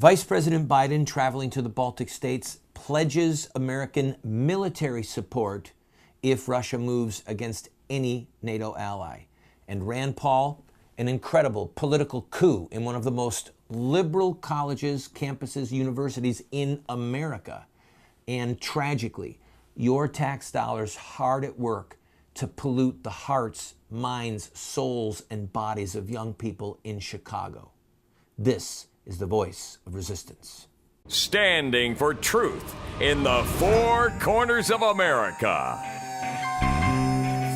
Vice President Biden, traveling to the Baltic States, pledges American military support if Russia moves against any NATO ally. And Rand Paul, an incredible political coup in one of the most liberal colleges, campuses, universities in America. And tragically, your tax dollars hard at work to pollute the hearts, minds, souls, and bodies of young people in Chicago. This is the voice of resistance. Standing for truth in the four corners of America.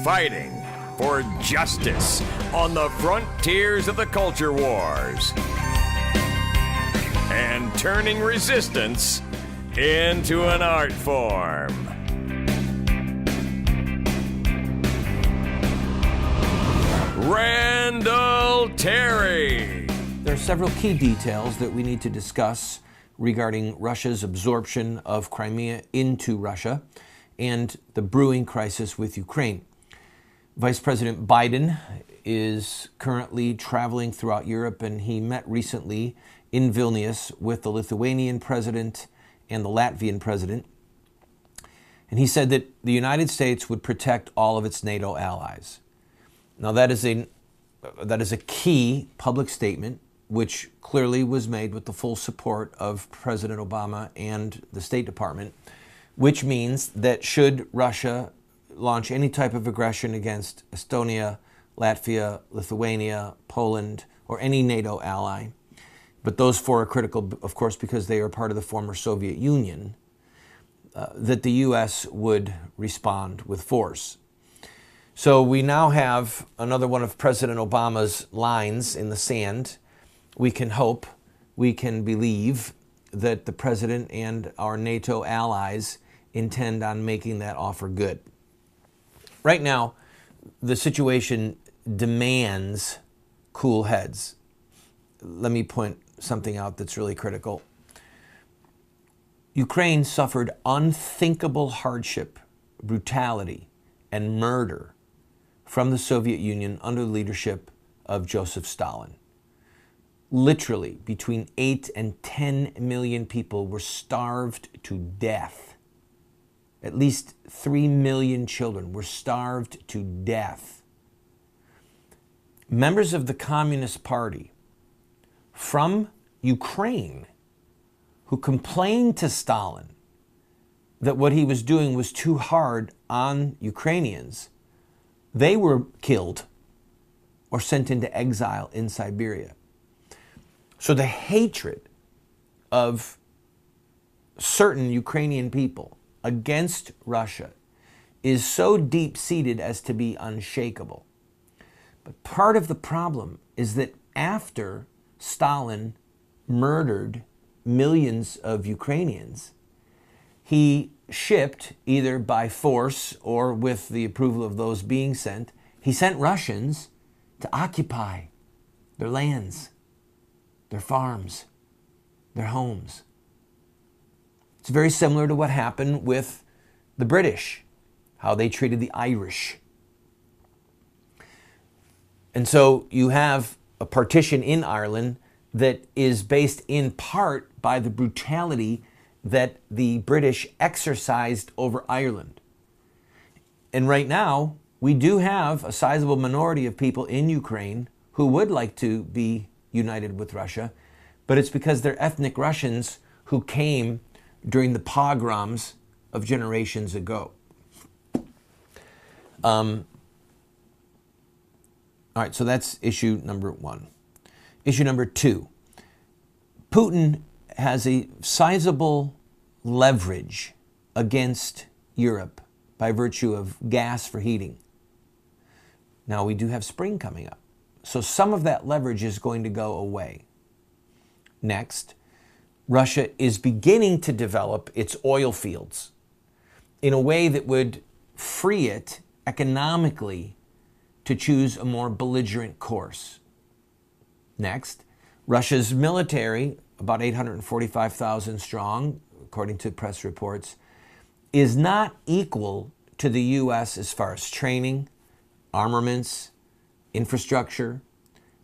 Fighting for justice on the frontiers of the culture wars. And turning resistance into an art form. Randall Terry. There are several key details that we need to discuss regarding Russia's absorption of Crimea into Russia and the brewing crisis with Ukraine. Vice President Biden is currently traveling throughout Europe, and he met recently in Vilnius with the Lithuanian president and the Latvian president. And he said that the United States would protect all of its NATO allies. Now, that is a key public statement, which clearly was made with the full support of President Obama and the State Department, which means that should Russia launch any type of aggression against Estonia, Latvia, Lithuania, Poland, or any NATO ally, but those four are critical, of course, because they are part of the former Soviet Union, that the U.S. would respond with force. So we now have another one of President Obama's lines in the sand. We can hope, we can believe that the president and our NATO allies intend on making that offer good. Right now, the situation demands cool heads. Let me point something out that's really critical. Ukraine suffered unthinkable hardship, brutality, and murder from the Soviet Union under the leadership of Joseph Stalin. Literally, between 8 and 10 million people were starved to death. At least 3 million children were starved to death. Members of the Communist Party from Ukraine who complained to Stalin that what he was doing was too hard on Ukrainians, they were killed or sent into exile in Siberia. So the hatred of certain Ukrainian people against Russia is so deep-seated as to be unshakable. But part of the problem is that after Stalin murdered millions of Ukrainians, he shipped, either by force or with the approval of those being sent, he sent Russians to occupy their lands, their farms, their homes. It's very similar to what happened with the British, how they treated the Irish. And so you have a partition in Ireland that is based in part by the brutality that the British exercised over Ireland. And right now, we do have a sizable minority of people in Ukraine who would like to be united with Russia, but it's because they're ethnic Russians who came during the pogroms of generations ago. All right, so that's issue number one. Issue number two, Putin has a sizable leverage against Europe by virtue of gas for heating. Now, we do have spring coming up, so some of that leverage is going to go away. Next, Russia is beginning to develop its oil fields in a way that would free it economically to choose a more belligerent course. Next, Russia's military, about 845,000 strong, according to press reports, is not equal to the U.S. as far as training, armaments, infrastructure.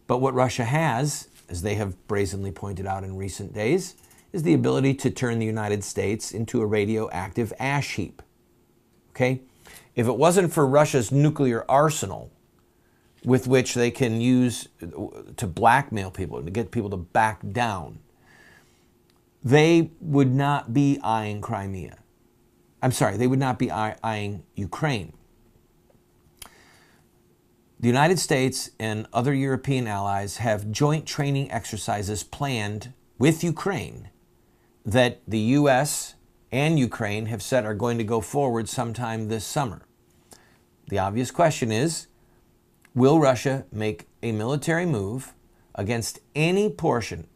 But what Russia has, as they have brazenly pointed out in recent days, is the ability to turn the United States into a radioactive ash heap. Okay? If it wasn't for Russia's nuclear arsenal, with which they can use to blackmail people, to get people to back down, they would not be eyeing Crimea. I'm sorry, they would not be eyeing Ukraine. The United States and other European allies have joint training exercises planned with Ukraine that the U.S. and Ukraine have said are going to go forward sometime this summer. The obvious question is, will Russia make a military move against any portion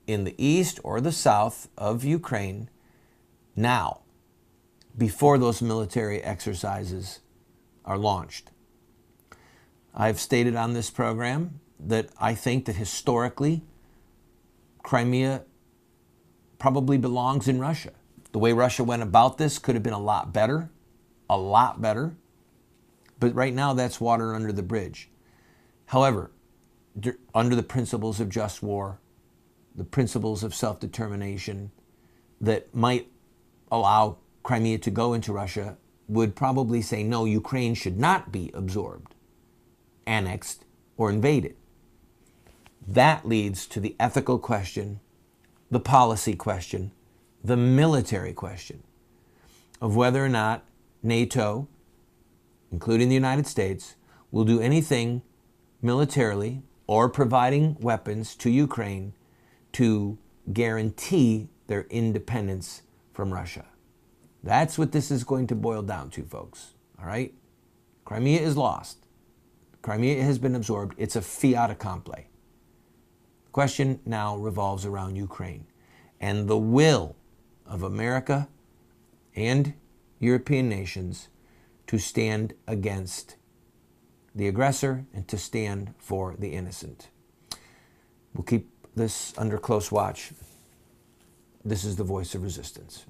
in the east or the south of Ukraine now, before those military exercises are launched? I've stated on this program that I think that historically, Crimea probably belongs in Russia. The way Russia went about this could have been a lot better. But right now, that's water under the bridge. However, under the principles of just war, the principles of self-determination that might allow Crimea to go into Russia would probably say, no, Ukraine should not be absorbed, annexed, or invaded. That leads to the ethical question, the policy question, the military question of whether or not NATO, including the United States, will do anything militarily or providing weapons to Ukraine to guarantee their independence from Russia. That's what this is going to boil down to, folks. All right? Crimea is lost. Crimea has been absorbed. It's a fait accompli. The question now revolves around Ukraine and the will of America and European nations to stand against the aggressor and to stand for the innocent. We'll keep this under close watch. This is the voice of resistance.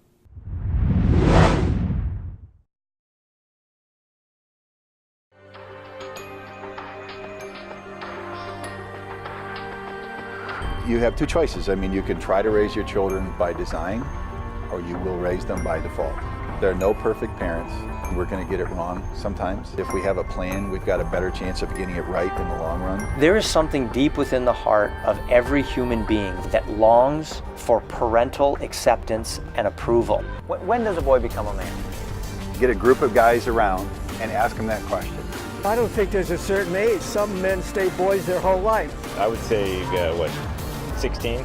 You have two choices. I mean, you can try to raise your children by design, or you will raise them by default. There are no perfect parents. We're going to get it wrong sometimes. If we have a plan, we've got a better chance of getting it right in the long run. There is something deep within the heart of every human being that longs for parental acceptance and approval. When does a boy become a man? Get a group of guys around and ask them that question. I don't think there's a certain age. Some men stay boys their whole life. I would say, 16,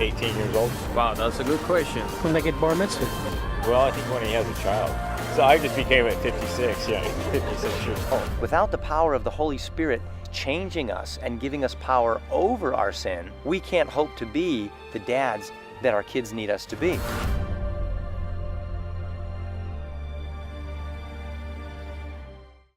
18 years old. Wow, that's a good question. When they get bar mitzvah? Well, I think when he has a child. So I just became at 56, 56 years old. Without the power of the Holy Spirit changing us and giving us power over our sin, we can't hope to be the dads that our kids need us to be.